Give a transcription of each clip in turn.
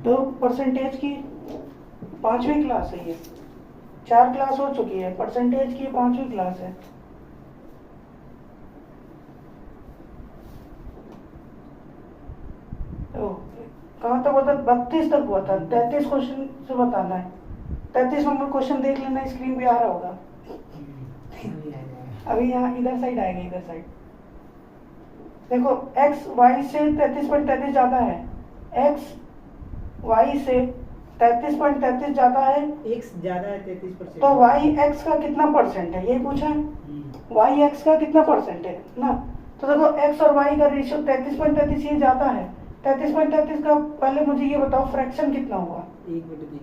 तो परसेंटेज की 5वीं क्लास है ये, 4 क्लास हो चुकी है, परसेंटेज की 5वीं क्लास है। तो कहाँ तक होता, 32 तक हुआ था, 33 क्वेश्चन से बताना है। 33 नंबर क्वेश्चन देख लेना, स्क्रीन पे आ रहा होगा। अभी यहाँ इधर साइड आएगा, इधर साइड देखो, x y से 33.33 ज्यादा है, x y से 33.33 ज्यादा है, x ज्यादा है 33%, तो y x का कितना परसेंट है, यही पूछा है। y x का कितना परसेंट है ना, तो देखो x और y का रेशियो 33.33 ये ज्यादा है। 33.33 का पहले मुझे ये बताओ फ्रैक्शन कितना हुआ। 1/3।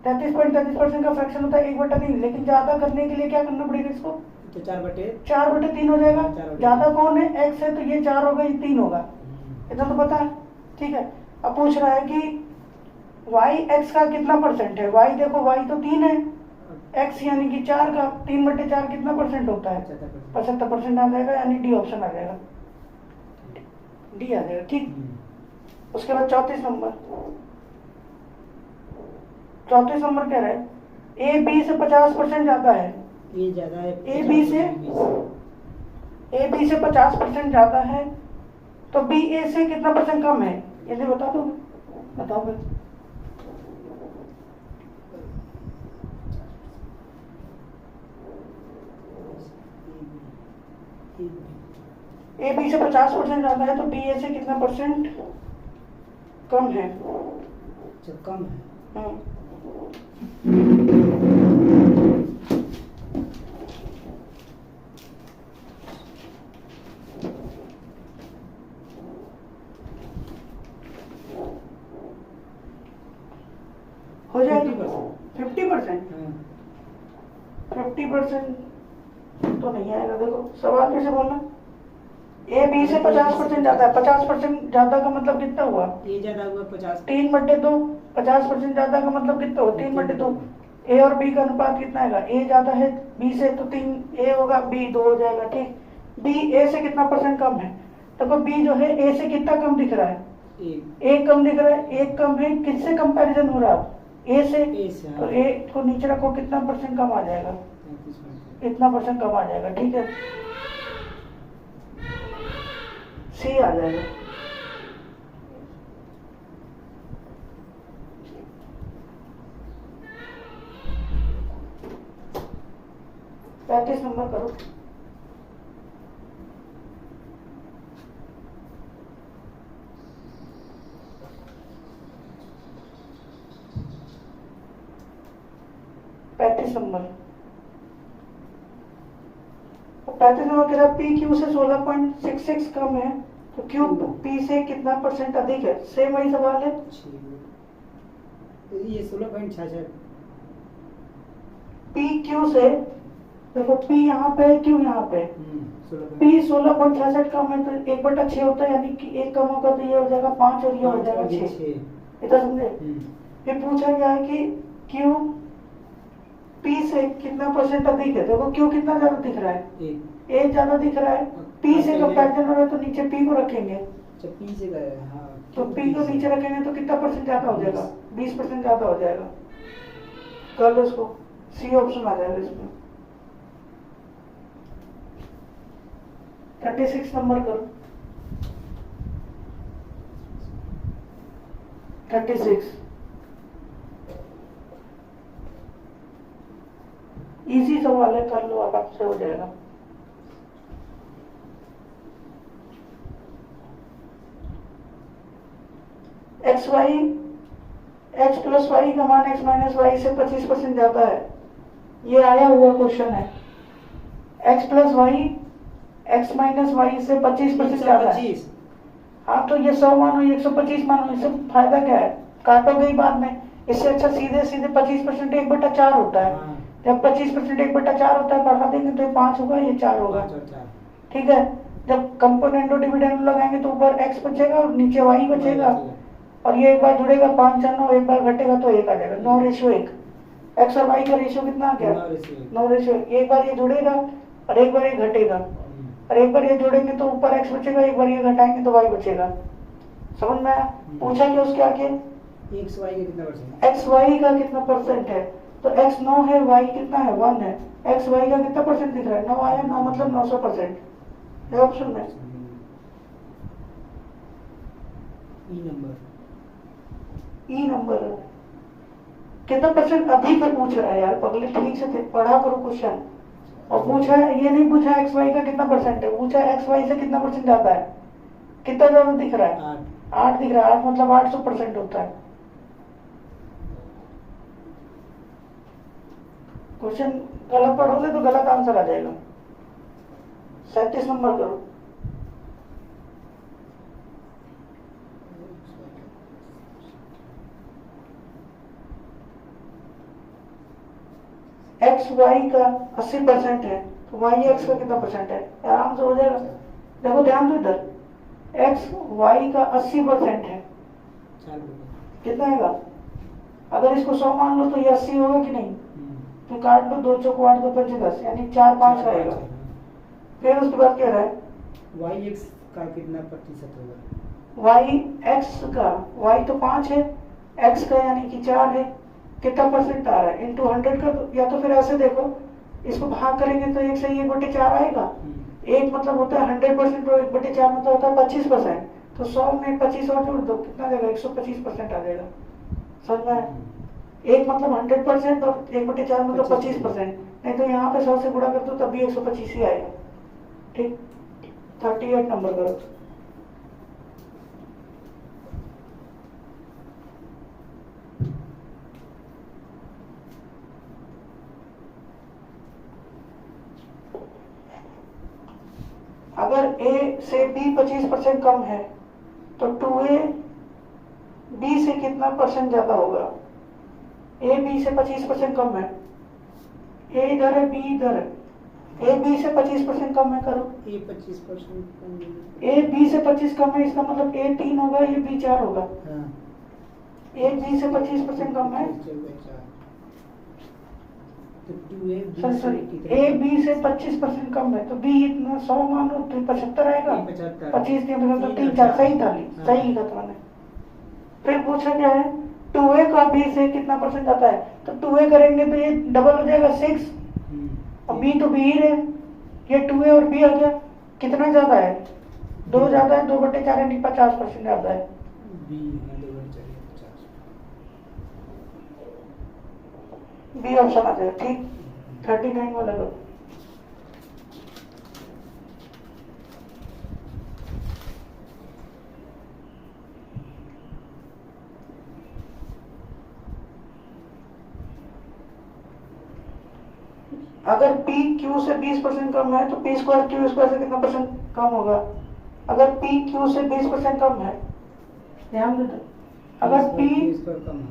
33.33% का फ्रैक्शन होता है 1/3, लेकिन ज्यादा करने के लिए क्या करना पड़ेगा इसको, तो 4/3 हो जाएगा। ज्यादा कौन है, x है, तो ये 4 होगा, ये 3 होगा, इतना तो पता है। ठीक है, अब पूछ रहा है कि y x का कितना परसेंट है। y देखो, y तो 3 है, x यानी कि 4 का 3/4 कितना परसेंट होता है, 75% आ जाएगा, यानी डी ऑप्शन आ जाएगा, डी आ जाएगा। ठीक, उसके बाद 34 नंबर, 34 नंबर कह रहा है ए बी से 50% ज्यादा है, ये ज्यादा है, ए बी से 50% ज्यादा है, तो बी ए से कितना परसेंट कम है, ये बता दो, बताओ फिर। ए बी से 50% ज्यादा है, तो बी ए से कितना परसेंट कम है, कम है। हो जाएगा 50%। 50% तो नहीं आएगा, देखो सवाल कैसे बोलना, ए बी से 50% ज्यादा है, 50% ज्यादा का मतलब कितना हुआ, ये ज्यादा हुआ 50, 3/2, 50% ज्यादा का मतलब कितना हुआ, 3/2। ए और बी का अनुपात कितना आएगा, ए ज्यादा है बी से, तो 3 ए होगा, बी 2 हो जाएगा। ठीक, बी ए से कितना परसेंट कम है, तो बी जो है ए से कितना कम दिख रहा है, एक कम दिख रहा है, एक कम है, किससे कंपैरिजन हो रहा है, ए से, तो ए को नीचे रखो, कितना परसेंट कम आ जाएगा, इतना परसेंट कम आ जाएगा। ठीक है, सी आ जाएगा। पैंतीस नंबर करो, पैंतीस नंबर कह रहा पी क्यू से 16.66 कम है, तो क्यू पी से कितना परसेंट अधिक है, सेम वही सवाल है। ये 16.66 पी क्यू से, देखो पी यहाँ पे, क्यू यहाँ पे, पी 16.66 कम है, तो 1/6 होता है, यानी कि एक कम होगा तो ये हो जाएगा 5 और ये हो जाएगा 6, इतना समझे। फिर पूछा गया है कि क्यू पी से कितना परसेंट अधिक है, देखो क्यू कितना ज्यादा दिख रहा है, ए ज्यादा दिख रहा है, पी से कंपैरिजन हो रहा है, तो नीचे पी को रखेंगे, पी से तो पी को नीचे रखेंगे तो कितना परसेंट ज्यादा हो जाएगा, 20% ज्यादा हो जाएगा। कर लो इसको, सी ऑप्शन आ जाएगा इसमें। 36 नंबर करो, 36 इजी सवाल है, कर लो, अब आपसे हो जाएगा। x प्लस वाई का मान x माइनस वाई से 25% ज्यादा है, ये आया हुआ क्वेश्चन है। x plus y x minus y से 25% ज्यादा है। हाँ, तो ये 100 मानो, 125 मानो, इससे फायदा क्या है, काटोगे बाद में, इससे अच्छा सीधे सीधे 25% 1/4 होता है। जब 25% 1/4 होता है, बढ़ा देंगे तो ये 5 होगा, ये 4 होगा। ठीक है, जब कंपोनेंट और डिविडेंड लगाएंगे तो ऊपर x बचेगा और नीचे y बचेगा, और ये एक बार जुड़ेगा 5 और 9, एक बार घटेगा तो 1 आ जाएगा, 9:1। x और y का रेशियो कितना आ गया, 9:1। एक बार ये जुड़ेगा और एक बार ये घटेगा, और एक बार ये जोड़ेंगे तो ऊपर x बचेगा, एक बार ये घटाएंगे तो y बचेगा। समझ में आया? पूछा कि उसके आगे एक्स वाई का कितना परसेंट? एक्स वाई का कितना परसेंट है, तो एक्स 9 है, वाई कितना है 1 है, एक्स वाई का कितना परसेंट दिख रहा है 9 आया, 9 मतलब 900% है ऑप्शन में। ई नंबर ई नंबर कितना परसेंट अधिक है पूछ रहा है यार पगले, ठीक से पढ़ा करो क्वेश्चन। और पूछा है, ये नहीं पूछा एक्स वाई का कितना परसेंट है, पूछा एक्स वाई से कितना परसेंट ज्यादा है, कितना ज्यादा दिख रहा है 8 दिख रहा है, 8 मतलब 800% होता है। क्वेश्चन गलत पढ़ोगे तो गलत आंसर आ जाएगा। 37 नंबर करो। एक्स वाई का 80% है, तो वाई एक्स का कितना परसेंट है, आराम से हो जाएगा। देखो ध्यान दो इधर, एक्स वाई का 80% है, कितना आएगा? अगर इसको 100 मान लो तो ये 80 होगा कि नहीं, तो काट लो, 2 चौक 8 2 5 10 यानी 4 5 आएगा। फिर उसके बाद क्या रहा है, वाई एक्स का कितना प्रतिशत होगा? वाई एक्स का, वाई तो 5 है, एक्स का यानी कि 4 है, कितना परसेंट आ रहा है इंटू 100 का। या तो फिर ऐसे देखो, इसको भाग करेंगे तो 1 से 1/4 आएगा। 1 मतलब होता है 100% और 1/4 मतलब होता है 25%। तो 100 में 25 और जोड़ दो, कितना जाएगा 125% आ जाएगा। समझ में आया? 1 मतलब 100% और 1/4 मतलब 25%। नहीं तो यहाँ पे 100 से गुणा कर दो तब भी 125 ही आएगा। ठीक, 38 नंबर करो। अगर A से B 25% कम है तो 2A B से कितना परसेंट ज्यादा होगा? A B से 25% कम है, A इधर है B इधर है, A B से 25% कम है, करो। ए 25% कम है। A B से 25 कम है, इसका मतलब A 3 होगा, ये B 4 होगा। हाँ। A B से 25% कम है, तो 2A सॉरी A B से 25% कम है, तो B इतना 100 मानो तो 75 आएगा। 25 के मतलब 3 4 सही था, सही लिखा था मैंने। फिर पूछा क्या है, 2A का B से कितना परसेंट आता है, तो 2A करेंगे तो ये डबल हो जाएगा 6, और B तो B ही है, ये 2A और B आ गया, कितना ज्यादा है 2 ज्यादा है, 2/4 यानी 50% ज्यादा है। बी ऑप्शन आ जाएगा। ठीक, 39 वाला लो। अगर P Q से 20% कम है तो P स्क्वायर Q स्क्वायर से कितना परसेंट कम होगा? अगर P Q से 20% कम है, ध्यान दो, अगर P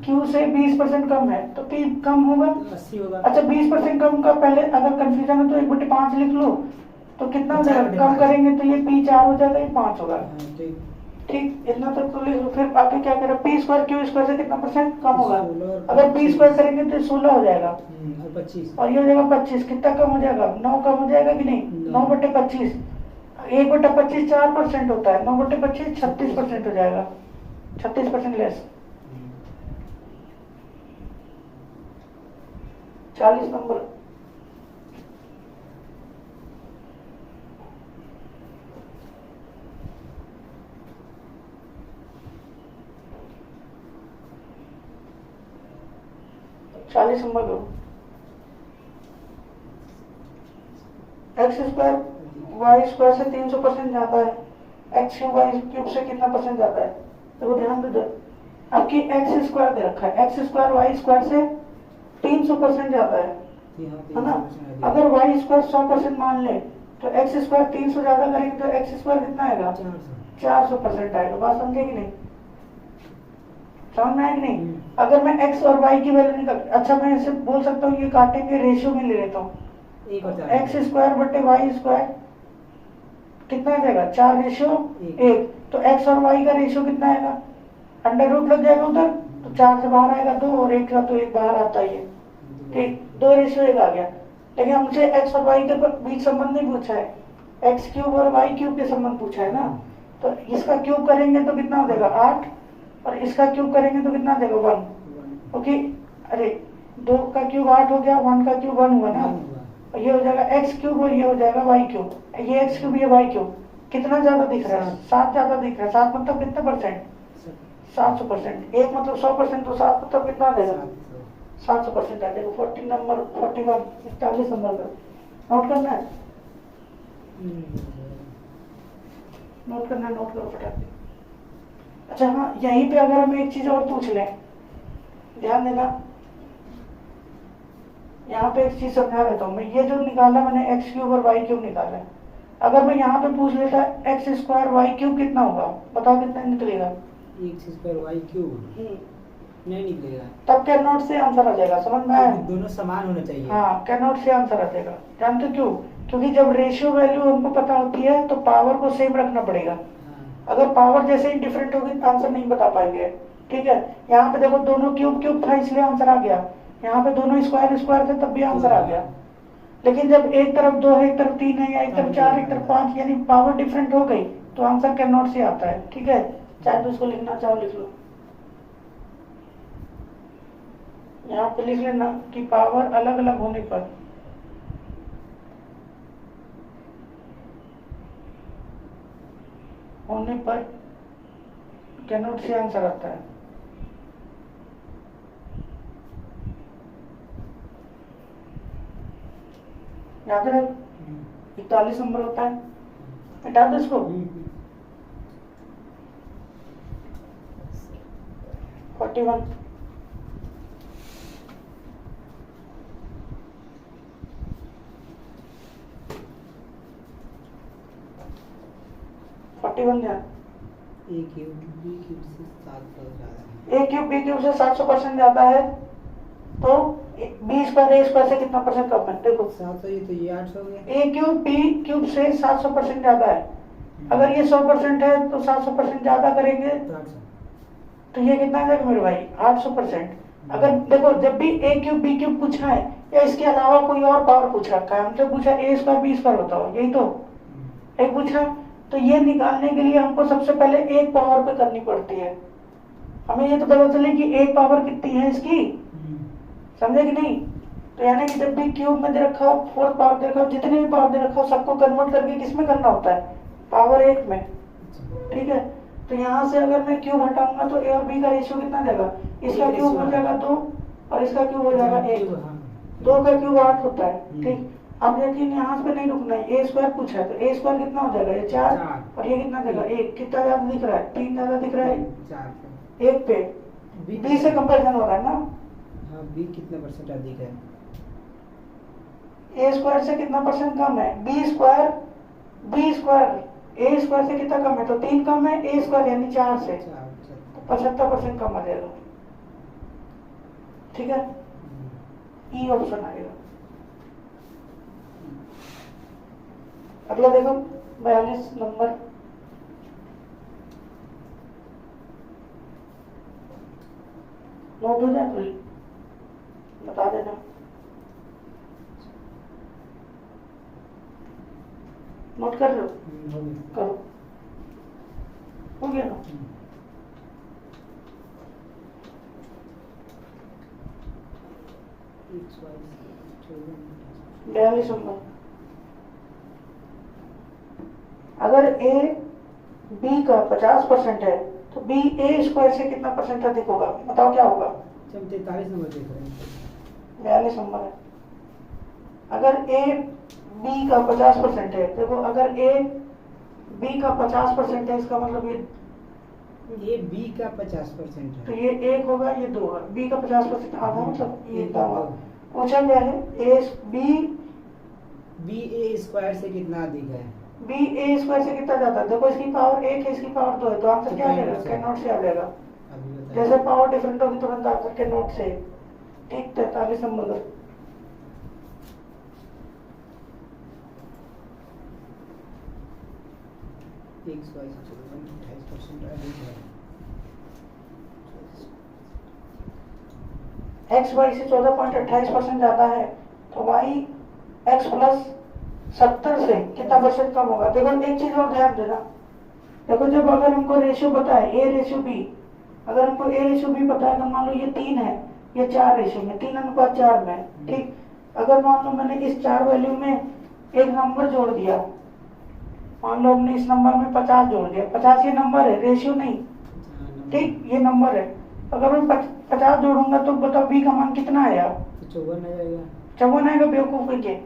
Q से 20% कम है तो P कम होगा 80 होगा। अच्छा 20% कम का पहले अगर कंफ्यूजन है तो 1/5 लिख लो, तो कितना हो जाएगा, कम करेंगे तो ये P 4 हो जाएगा, ये 5 होगा। ठीक, इतना तक तो लिख लो। फिर आगे क्या करें, P स्क्वायर Q स्क्वायर से कितना परसेंट कम होगा? अगर P स्क्वायर करेंगे तो 16 हो जाएगा, और 25 और ये हो जाएगा 25, कितना कम हो जाएगा 9 कम हो जाएगा कि नहीं, 9/25, 1/25 4% होता है, 9/25 36% हो जाएगा, 36% लेस। 40 नंबर। चालीस नंबर लो। एक्स स्क्वायर वाई स्क्वायर से 300% ज्यादा है, एक्स क्यूब वाई क्यूब से कितना परसेंट ज्यादा है? देखो ध्यान दो, आपकी एक्स स्क्वायर दे रखा है, एक्स स्क्वायर वाई स्क्वायर से 300% ज्यादा है ना? अगर वाई स्क्वायर 100% मान ले तो एक्स स्क्वायर 300 ज्यादा करेंगे तो एक्स स्क्वायर कितना आएगा? 400% आएगा। बात समझे कि नहीं? समझ में आया कि नहीं? अगर मैं x और y की वैल्यू निकाल, अच्छा मैं इसे बोल सकता हूँ, ये काटेंगे रेशियो में ले लेता हूँ, एक्स स्क्वायर बटे वाई स्क्वायर कितना आ जाएगा 4:1, तो x और y का रेशियो कितना आएगा? अंडर रूट लग जाएगा उधर, तो 4 से बाहर आएगा 2 और 1 का तो 1 बाहर आता ही है। ठीक, 2:1 आ गया। लेकिन हमसे x और y के बीच संबंध नहीं पूछा है, x क्यूब और y क्यूब के संबंध पूछा है ना, तो इसका क्यूब करेंगे तो कितना हो जाएगा 8, और इसका क्यूब करेंगे तो कितना हो जाएगा 1। ओके, अरे 2 का क्यूब 8 हो गया, 1 का क्यूब 1 हुआ ना, और ये हो जाएगा x क्यूब और ये हो जाएगा y क्यूब, ये x क्यूब ये y क्यूब। कितना ज्यादा दिख रहा है? 7 ज्यादा दिख रहा है। 7 मतलब कितने परसेंट? 700%। 1 मतलब 100%, तो 7 मतलब कितना आ जाएगा? 700% आ जाएगा। 40 नंबर 41 41 नंबर का नोट करना है, नोट करना है, नोट करो फटाफट। अच्छा हाँ, यहीं पे अगर हम एक चीज और पूछ लें, ध्यान देना, यहाँ पे एक चीज समझा देता हूँ मैं। ये जो निकाला मैंने x क्यूब और y क्यूब निकाला है, अगर मैं यहाँ पे पूछ लेता x स्क्वायर y क्यूब कितना होगा, बताओ कितना निकलेगा? x स्क्वायर y क्यूब नहीं निकलेगा। तब कैन नॉट से आंसर आ जाएगा, समझ में आया? दोनों समान होना चाहिए। हाँ, कैन नॉट से आंसर आ जाएगा। जानते हो क्यों? क्योंकि जब रेशियो वैल्यू हमको पता होती है तो पावर को सेम रखना पड़ेगा। अगर पावर जैसे ही डिफरेंट होगी तो आंसर नहीं बता पाएंगे। ठीक है, यहाँ पे देखो दोनों क्यूब क्यूब था इसलिए आंसर आ गया, यहाँ पे दोनों स्क्वायर स्क्वायर थे तब भी आंसर आ गया। लेकिन जब एक तरफ 2 है, एक तरफ 3 है, या एक तरफ 4, एक तरफ 5, यानी पावर डिफरेंट हो गई तो आंसर कैन नॉट से आता है। ठीक है, चाहे तो उसको लिखना चाहो लिख लो, यहाँ पे लिख लेना कि पावर अलग अलग होने पर कैन नॉट से आंसर आता है। याद रहे 41 नंबर होता है। हटा दो इसको। 41 41 ध्यान, a क्यूब b क्यूब से 700 ज्यादा है। a क्यूब b क्यूब से 700% ज्यादा है, तो b स्क्वायर a स्क्वायर से कितना परसेंट कम है? देखो 700, ये तो ये 800 हो गया। a क्यूब b क्यूब से 700% ज्यादा है। अगर ये 100% है तो 700% ज्यादा करेंगे तो ये कितना आ जाएगा मेरे भाई? 800%। अगर देखो जब भी a क्यूब b क्यूब पूछा है या इसके अलावा कोई और पावर पूछ रखा है, हमसे पूछा a स्क्वायर b स्क्वायर बताओ, यही तो एक पूछा, तो ये निकालने के लिए हमको सबसे पहले एक पावर पे करनी पड़ती है। हमें ये तो पता चले कि एक पावर कितनी है इसकी, समझे कि नहीं? तो यानी कि जब भी क्यूब में दे रखा हो, फोर्थ पावर दे रखा हो, जितने भी पावर दे रखा हो, सबको कन्वर्ट करके किसमें करना होता है? पावर 1 में। ठीक है, तो यहाँ से अगर मैं क्यूब हटाऊंगा तो ए और बी का रेशियो कितना जाएगा? इसका क्यूब हो जाएगा 2 और इसका क्यूब हो जाएगा 1। 2 का क्यूब 8 होता है। ठीक, अब लेकिन यहाँ पे नहीं रुकना है, ए स्क्वायर पूछा है तो ए स्क्वायर कितना हो जाएगा? ये 4 और ये कितना जाएगा? 1। कितना ज्यादा दिख रहा है? 3 ज्यादा दिख रहा है 1 पे। बी से कंपेरिजन हो रहा है ना? हाँ, बी कितना परसेंट अधिक है? ए स्क्वायर से कितना परसेंट कम है? बी स्क्वायर ए स्क्वायर से कितना कम है? तो 3 कम है, ए स्क्वायर यानी 4 से, तो 75% कम आ जाएगा। ठीक है, ई ऑप्शन आएगा। अगला देखो 42 नंबर, नोट हो जाए तो बता देना। नोट कर लो, करो, हो गया ना? बयालीस नंबर, अगर a b का 50% है तो b a स्क्वायर से कितना परसेंट अधिक होगा? बताओ क्या होगा? 43 नंबर देख रहे हैं। 42 नंबर है। अगर a b का 50% है, देखो अगर a b का 50% है, इसका मतलब ये b का 50% है तो ये 1 होगा, ये 2 है। b का 50% आधा मतलब ये इतना होगा। पूछा गया है a b a स्क्वायर से कितना अधिक है? b a स्क्वायर से कितना ज्यादा है? देखो इसकी पावर 1 है, इसकी पावर 2 है, तो आंसर क्या आ जाएगा? कैन नॉट से आ जाएगा। जैसे पावर डिफरेंट होगी तुरंत आंसर कैन नॉट से। ठीक, 43 नंबर का x y से 28% अधिक है। x y से 14.28% ज्यादा है, तो y x प्लस 70 से कितना परसेंट कम होगा? देखो एक चीज और ध्यान देना, देखो जब अगर हमको रेशियो पता है ए रेशियो बी, अगर हमको ए रेशियो बी पता है तो मान लो ये 3 है, ये 4 रेशियो में 3:4 में, ठीक। अगर मान लो मैंने इस 4 वैल्यू में एक नंबर जोड़ दिया, मान लो हमने इस नंबर में 50 जोड़ दिया, 50 ये नंबर है, रेशियो नहीं, ठीक, ये नंबर है। अगर मैं 50 जोड़ूंगा तो बताओ बी का मान कितना आया? 54 आ जाएगा। 54 आएगा बेवकूफ के।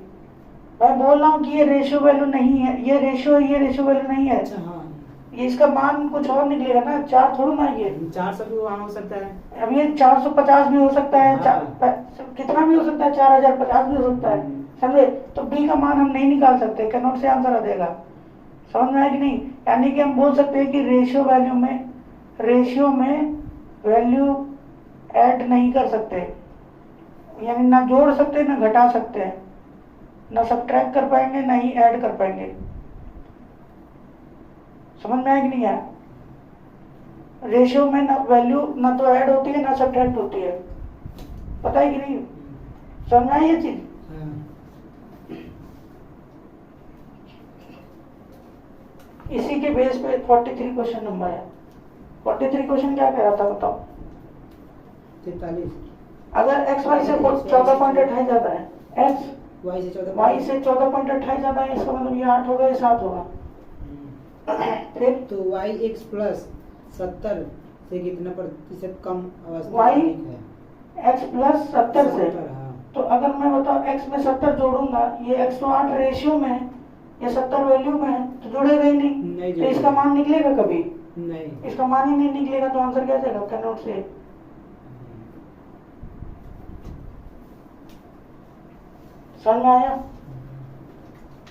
मैं बोल रहा हूँ कि ये रेशियो वैल्यू नहीं है, ये रेशियो है, ये रेशियो वैल्यू नहीं है। अच्छा हाँ, ये इसका मान कुछ और निकलेगा ना, 4 थोड़ा ना ये। 400 भी वहाँ हो सकता है। अब ये 450 भी हो सकता है, हाँ। कितना भी हो सकता है, 4050 भी हो सकता है, समझे? तो बी का मान हम नहीं निकाल सकते, कैनॉट से आंसर आ जाएगा। समझ में आया कि नहीं? यानी कि हम बोल सकते हैं कि रेशियो में वैल्यू ऐड नहीं कर सकते, यानी ना जोड़ सकते ना घटा सकते, ना सब्ट्रैक्ट कर पाएंगे ना ही ऐड कर पाएंगे। समझ में आया कि नहीं आया? रेशियो में ना वैल्यू ना तो ऐड होती है ना सब्ट्रैक्ट होती है, पता है कि नहीं? समझ में आई ये चीज? इसी के बेस पे 43 क्वेश्चन नंबर है। 43 क्वेश्चन क्या कह रहा था बताओ? 43। अगर x y से 14.28 ज्यादा है, x y से 14.28 ज्यादा है, इसका मतलब ये 8 होगा, ये 7 होगा। फिर तो yx प्लस 70 से कितना प्रतिशत कम अवस्था y है? x प्लस 70 से, हाँ। तो अगर मैं बताओ x में 70 जोड़ूंगा, ये 108 रेशियो में है, ये 70 वैल्यू में है, तो जुड़ेगा ही नहीं, तो इसका मान निकलेगा कभी नहीं, इसका मान ही नहीं निकलेगा, तो आंसर क्या जाएगा? Cannot say. समझ में आया?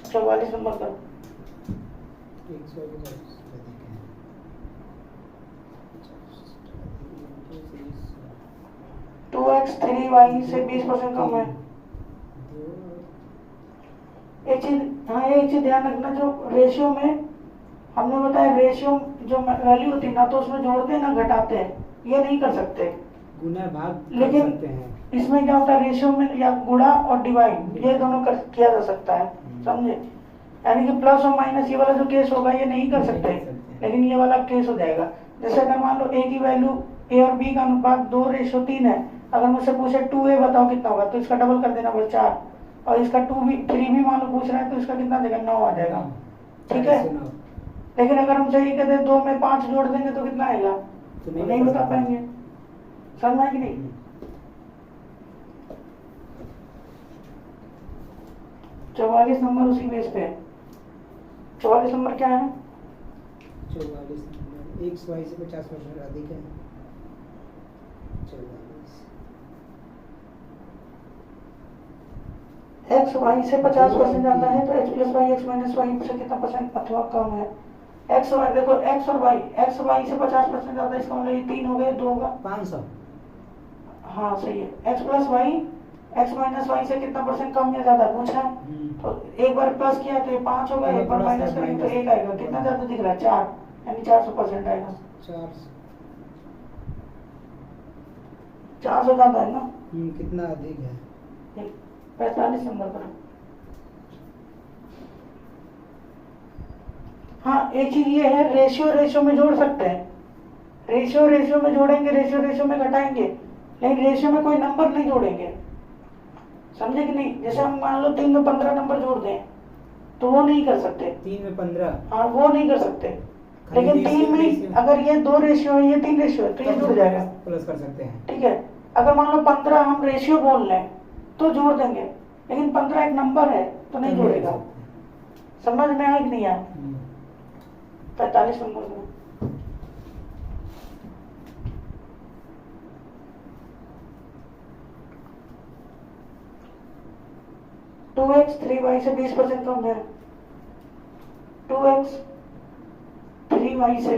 44 नंबर का 2x 3y से 20% कम है। एक चीज ध्यान रखना, जो रेशियो में हमने बताया, रेशियो जो वैल्यू होती है ना तो उसमें जोड़ते हैं ना घटाते हैं, ये नहीं कर सकते, गुना भाग कर लेकिन सकते हैं। इसमें क्या होता है, रेशियो में या गुणा और डिवाइड ये दोनों किया जा सकता है, समझे? यानी कि प्लस और माइनस ये वाला जो केस होगा ये नहीं कर सकते, लेकिन ये वाला केस हो जाएगा। जैसे अगर मान लो ए की वैल्यू, ए और बी का अनुपात 2:3 है, अगर मुझसे पूछे 2a बताओ कितना होगा, तो इसका डबल कर देना बस 4, और इसका 3 भी मान लो पूछ रहा है, तो इसका कितना देगा? 9 आ जाएगा, ठीक है। लेकिन अगर हम सही कहते हैं 2 में 5 जोड़ देंगे तो कितना आएगा? तो नहीं बता पाएंगे। समझ में कि नहीं? चौवालीस नंबर उसी बेस पे है। 44 नंबर क्या है? 44 नंबर x y से 50% अधिक है। 44 x y से 50% ज्यादा है तो x plus y x minus y से कितना परसेंट अथवा कम है? x y देखो, x और y, x y से 50% ज्यादा, इसका मतलब ये 3 हो गए, 2 होगा 500। हाँ सही है। x plus y x minus y से कितना परसेंट कम या ज्यादा पूछा है, तो एक बार प्लस किया तो ये 5 होगा, एक बार माइनस करेंगे तो 1 आएगा, कितना ज्यादा दिख रहा है? 4, यानी 400% आएगा। 400 ज्यादा है ना? कितना अधिक है? 45 नंबर पर। हाँ एक चीज ये है, रेशियो में जोड़ सकते हैं, रेशियो में जोड़ेंगे, रेशियो में घटाएंगे, लेकिन रेशियो में कोई नंबर नहीं जोड़ेंगे, समझे कि नहीं? जैसे हम मान लो 3 में 15 नंबर जोड़ दें तो वो नहीं कर सकते। 3 में 15, हाँ वो नहीं कर सकते, लेकिन 3 में अगर ये 2 रेशियो है, ये 3 रेशियो है, तो ये जुड़ जाएगा, प्लस कर सकते हैं, ठीक है। अगर मान लो 15 हम रेशियो बोल रहे हैं तो जोड़ देंगे, लेकिन 15 एक नंबर है तो नहीं जोड़ेगा। समझ में आया कि नहीं आया? 45 नंबर में 2x 3y से 20% कम है, 2x 3y से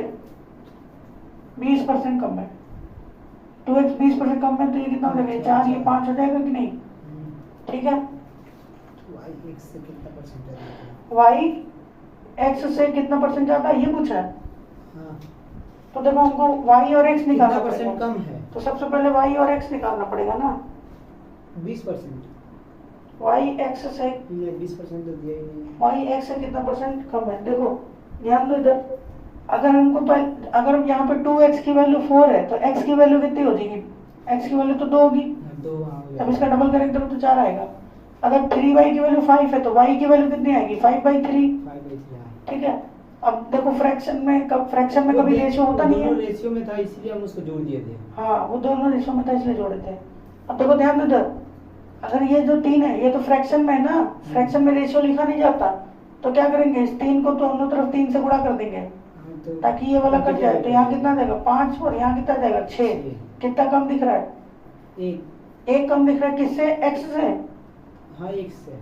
20% कम है, 2x 20% कम है, तो ये कितना हो जाएगा? 4, ये 5 हो जाएगा कि नहीं? ठीक है। y x से कितना परसेंट है? y x से कितना परसेंट ज्यादा है ये पूछा है। हाँ। तो देखो हमको y और x निकालना कितना परसेंट पड़ेगा, कम है? तो सबसे पहले y और x निकालना पड़ेगा ना। 20%। y x से 20% तो दिया ही नहीं है। y x से कितना परसेंट कम है? देखो ध्यान दो इधर, अगर हमको अगर यहाँ पे 2x की वैल्यू 4 है तो x की वैल्यू कितनी हो जाएगी? x की वैल्यू तो 2 होगी, दो हाँ हो तब जाएगा। इसका डबल करेंगे तो 4 आएगा। अगर 3y की वैल्यू 5 है तो y की वैल्यू कितनी आएगी? 5/3। 5/3 हाँ। ठीक है। अब देखो फ्रैक्शन में कभी रेशियो होता नहीं है। रेशियो में था इसलिए हम उसको जोड़ दिए थे। हाँ वो दोनों रेशियो में था इसलिए जोड़े थे। अब देखो ध्यान दो इधर, अगर ये जो 3 है ये तो फ्रैक्शन में है ना, फ्रैक्शन में रेशियो लिखा नहीं जाता, तो क्या करेंगे इस 3 को दोनों तरफ 3 से गुणा कर देंगे हाँ, तो ताकि ये वाला कट जाए। तो यहाँ कितना जाएगा? 5 और यहाँ कितना जाएगा? 6। कितना कम दिख रहा है? एक कम दिख रहा है किससे? x से। हाँ एक से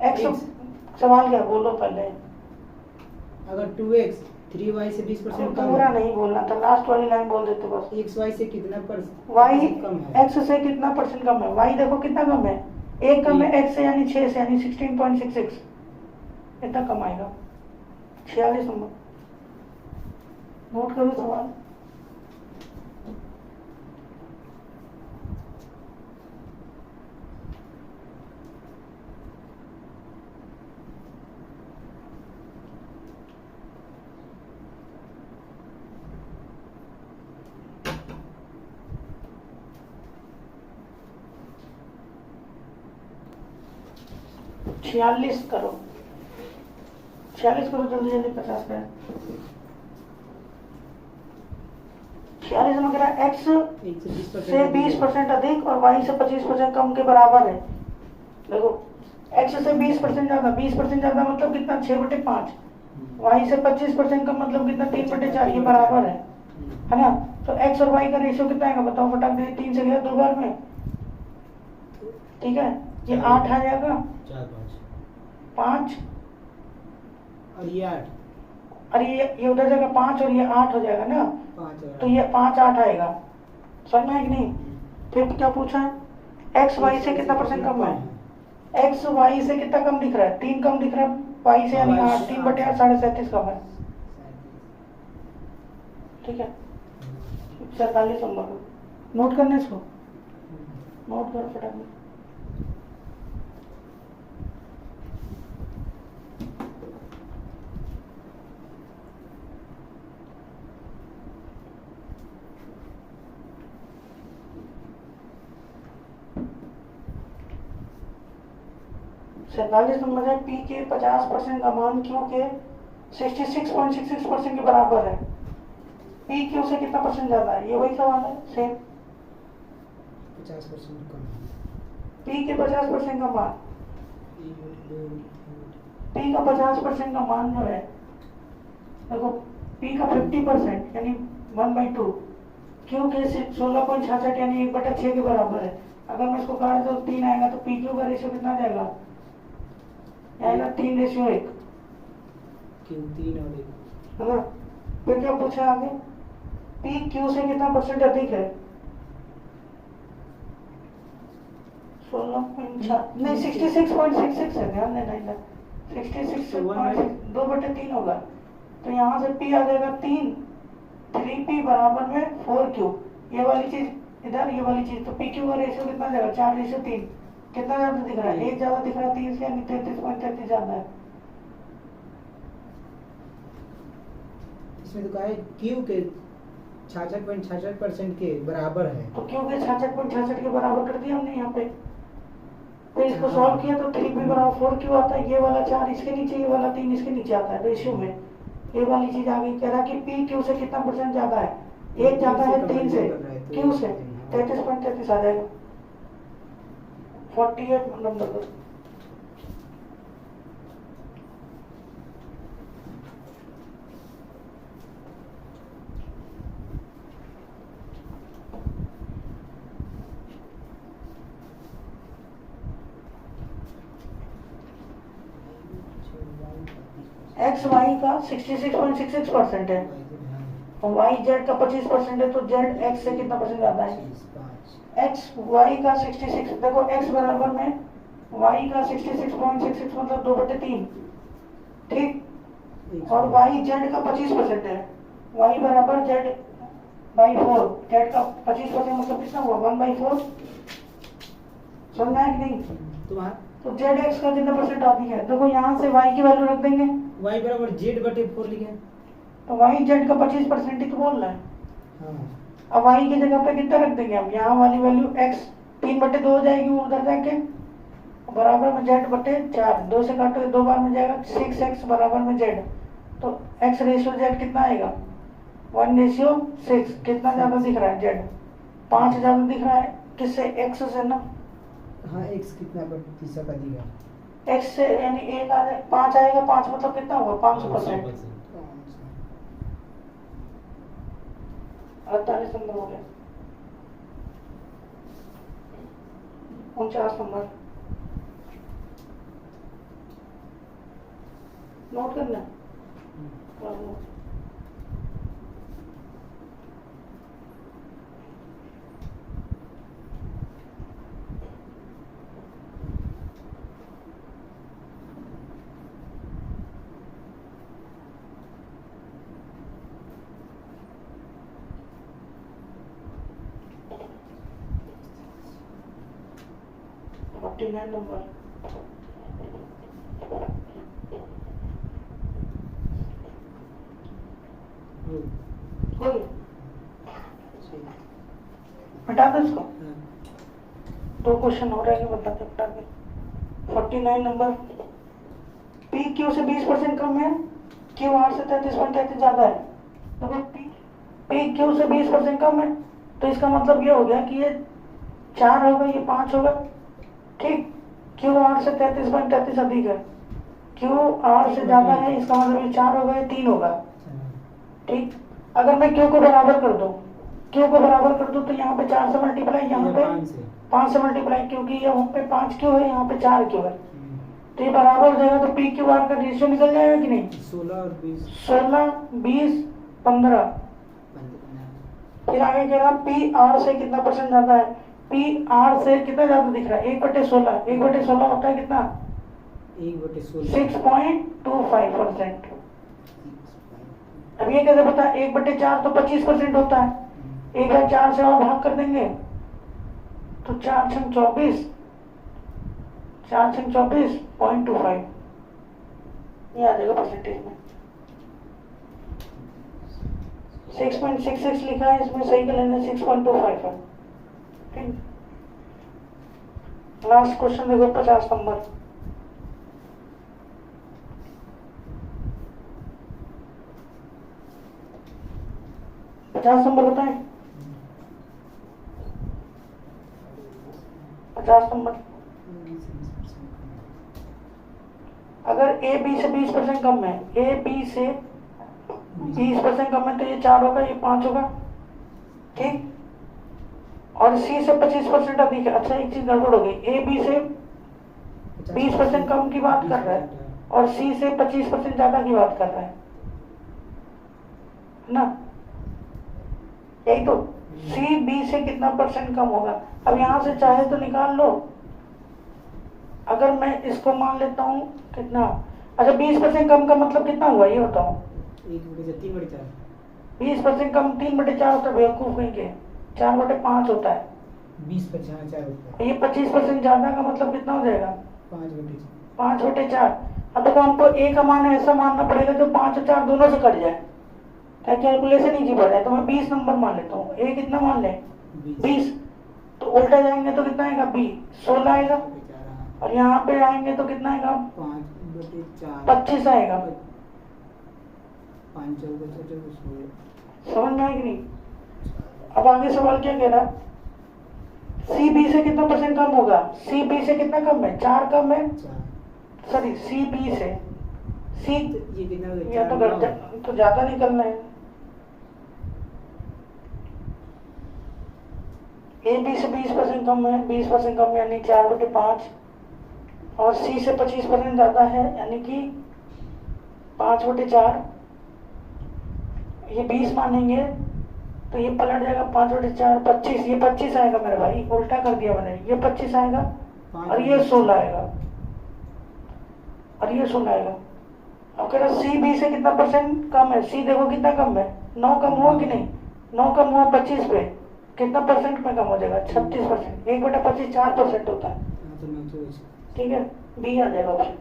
x सवाल क्या बोलो पहले। अगर 2x 3y से 20% कम पूरा है, नहीं बोलना था, लास्ट वाली लाइन बोल देते बस। xy से कितना y कम है? x से कितना परसेंट कम है? y देखो कितना कम है, एक कम है x से यानी 6 से, यानी 16.66 इतना कम आएगा। 46 नंबर नोट करो सवाल। छियालीस करो, 46 करो जल्दी जल्दी, 50 का 46 में कह रहा है x से 20% अधिक और y से 25% कम के बराबर है। देखो x से 20% ज्यादा, 20% ज्यादा मतलब कितना? 6/5। y से 25% कम मतलब कितना? 3/4। ये बराबर है ना? तो x और y का रेशियो कितना आएगा बताओ फटाक से। 3 से गया 2 बार में, ठीक है, ये 8 आ जाएगा, 5 और ये 8, और ये उधर जाएगा 5 और ये 8 हो जाएगा ना, 5 तो ये 5 8 आएगा। समझ में है कि नहीं? फिर क्या पूछा है? x y से कितना परसेंट कम है? x y से कितना कम दिख रहा है? 3 कम दिख रहा है, y से यानी 8, 3/8 37.5 कम है। ठीक है, 47 नंबर नोट करने इसको, नोट करो फटाफट। सैतालीस नंबर है, पी के 50% का मान क्यू के 66.66% के बराबर है। पी क्यू से कितना परसेंट ज्यादा है? ये वही सवाल है सेम। 50% कम है। पी के 50% का मान, पी का 50% का मान जो है, देखो पी का 50% यानी 1/2, क्यू के 16.66 यानी 1/6 के बराबर है। अगर मैं इसको काट दूं 3 आएगा, तो पी क्यू का रेशियो कितना जाएगा? आएगा 3:1, क्यों 3 और 1 है ना? फिर क्या पूछा आगे? पी क्यू से कितना परसेंट अधिक है? 16.6 नहीं 66.66 है, ध्यान देना इधर 66.6 2/3 होगा। तो यहाँ से पी आ जाएगा 3, 3p बराबर में 4q। ये वाली चीज इधर, ये वाली चीज, तो पी क्यू का रेशियो कितना जाएगा? 4:3। कितना ज्यादा दिख रहा है? 1 ज्यादा दिख रहा है 3 से, यानी 33.33 ज्यादा है। इसमें तो कहा है क्यू के 66.66% के बराबर है। तो क्यू के 66.66 के बराबर कर दिया हमने यहाँ पे। फिर इसको सॉल्व किया तो 3p बराबर 4q आता है। ये वाला 4 इसके नीचे, ये वाला 3 इसके नीचे आता है रेशियो में। ये वाली चीज आ गई, कह रहा कि पी क्यू से कितना परसेंट ज्यादा है? 1 ज्यादा है 3 से, क्यू से 33.33 आ जाएगा। 48 नंबर। एक्स वाई का 66.66% है और वाई जेड का 25% है, तो जेड एक्स से कितना परसेंट ज्यादा है? एक्स वाई का 66, देखो एक्स बराबर में वाई का 66.66 मतलब 2/3, ठीक। और वाई जेड का 25% है, वाई बराबर जेड बाई 4, जेड का 25% मतलब कितना हुआ? 1/4। समझ में आया कि नहीं? तो जेड एक्स का कितना परसेंट आती है? देखो यहाँ से वाई की वैल्यू रख देंगे, y बराबर z/4 लिखे, तो वाई जेड का 25% ही तो बोल रहा है। हाँ अब वाई की जगह पे कितना रख देंगे हम, यहाँ वाली वैल्यू एक्स 3/2 हो जाएगी वो उधर जाके, बराबर में जेड बटे 4, 2 से काटो 2 बार में जाएगा 6x बराबर में जेड, तो x रेशियो जेड कितना आएगा 1:6। कितना ज़्यादा दिख रहा है जेड, 5 ज़्यादा दिख रहा है किससे, x से ना। हाँ x कितना प्रतिशत अधिक है? x से यानी 1 आ जाए 5 आएगा, 5 मतलब कितना होगा 500%। 48 नंबर हो गया। 49 नंबर नोट करना कर लो। नंबर हटा दो इसको। 2 क्वेश्चन हो रहे हैं बताते हटा के। 49 नंबर, पी क्यू से 20% कम है, क्यू आर से 33.33 ज्यादा है। तो पी क्यू से 20% कम है, तो इसका मतलब ये हो गया कि ये 4 होगा, ये 5 होगा, ठीक। क्यू आर से 33.33 अधिक है, क्यू आर से ज्यादा है, इसका मतलब ये 4 होगा, ये 3 होगा, ठीक। अगर मैं क्यू को बराबर कर दूं, क्यू को बराबर कर दूं तो यहाँ पे 4 से मल्टीप्लाई, यहाँ पे 5 से मल्टीप्लाई, क्योंकि यहाँ पे 5 क्यू है, यहाँ पे 4 क्यू है, तो ये बराबर हो जाएगा। तो पी क्यू आर का रेशियो निकल जाएगा कि नहीं, 16 20 15। फिर आगे कह रहा पी आर से कितना परसेंट ज्यादा है, पी आर से कितना ज्यादा दिख रहा है 1/16, 1/16 होता है कितना 6.25%। अब ये कैसे पता, 1/4 तो 25% होता है, 1/4 से और भाग कर देंगे तो 4×24, 4×24.25 ये आ जाएगा परसेंटेज में। 6.66 लिखा है इसमें, सही कर लेना 6.25 है, ठीक। लास्ट क्वेश्चन देखो 50 नंबर। बताए 50 नंबर। अगर ए बी से 20% कम है, ए बी से 20% कम है, तो ये 4 होगा, ये 5 होगा, ठीक। और सी से 25% अधिक है। अच्छा एक चीज गड़बड़ हो गई, ए बी से 20% कम की बात कर रहा है और सी से 25% ज्यादा की बात कर रहा है ना, यही तो। सी बी से कितना परसेंट कम होगा, अब यहां से चाहे तो निकाल लो। अगर मैं इसको मान लेता हूँ कितना, अच्छा 20% कम का मतलब कितना हुआ ये बताओ, 20% कम 3/4 होता है, बेवकूफ कहीं के 4/5 होता है, 20/4 होता है। ये 25% ज्यादा का मतलब कितना हो जाएगा 5/4। अब देखो हमको ए का मान ऐसा मानना पड़ेगा जो 5 और 4 दोनों से कट जाए, क्या कैलकुलेशन इजी पड़ जाए। तो मैं 20 नंबर मान लेता हूँ, ए कितना मान ले 20, तो उल्टा जाएंगे तो कितना आएगा बी 16 आएगा, और यहाँ पे आएंगे तो कितना आएगा 25 आएगा। समझ में आएगी नहीं। अब आगे सवाल क्या कह रहा है, सी बी से कितना परसेंट कम होगा, सी बी से कितना कम है 4 कम है, सॉरी सी बी से सी या तो ज्यादा निकलना है, ए बी से 20% कम है, 20% कम यानी 4/5, और सी से 25% ज्यादा है यानी कि 5/4। ये 20 मानेंगे तो ये पलट जाएगा 5/4 25, ये 25 आएगा मेरे भाई, उल्टा कर दिया मैंने, ये 25 आएगा और ये 16 आएगा और ये 16 आएगा। अब कह रहा सी बी से कितना परसेंट कम है, सी देखो कितना कम है 9 कम हुआ कि नहीं, 9 कम हुआ 25 पे, कितना परसेंट में कम हो जाएगा 36%, 1/25 4% होता है, ठीक है बी आ जाएगा ऑप्शन।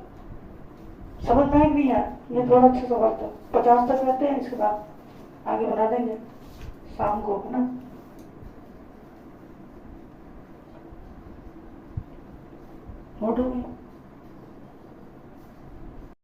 समझ में आई नहीं है? ये थोड़ा अच्छा सवाल था। 50 तक रहते हैं, इसके बाद आगे बढ़ा देंगे शाम को, है ना? नोट हो गई।